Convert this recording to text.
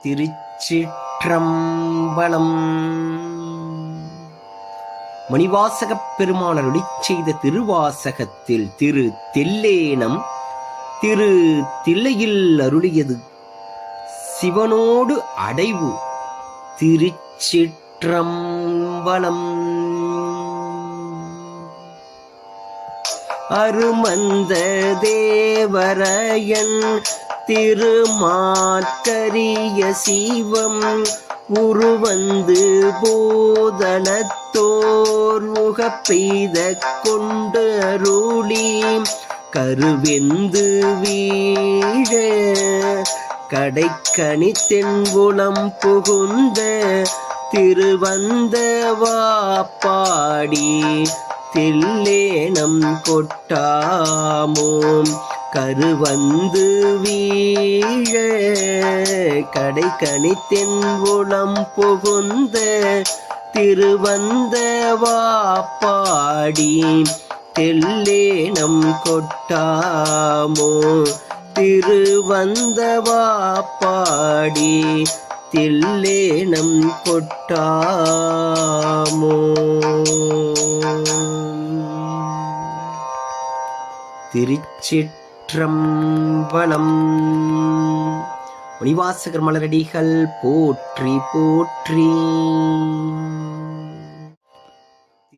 திருச்சிற்றம்பலம். மணிவாசகப் பெருமான் அருளிச் செய்த திருவாசகத்தில் திரு தில்லேனம் திரு தில்லையில் அருளியது சிவனோடு அடைவு. திருச்சிற்றம்பலம். அருமந்த தேவரையன் திருமாற்கரிய சிவம் உருவந்து போதலத்தோர் உகப்பெய்த கொண்டு அருளி கருவெந்து வீழ கடைக்கணி தென்புலம் புகுந்த திருவந்த வாப்பாடி தில்லேனம் கொட்டாமோம் கருவந்து வீழ கடைக்கணி தென்புலம் புகுந்த திருவந்த வாப்பாடி தில்லேனம் கொட்டாமோ திருவந்த வாப்பாடி தில்லேனம் கொட்டாமோ. திருச்சிற்றம்பலம். மணிவாசகர் மலரடிகள் போற்றி போற்றி.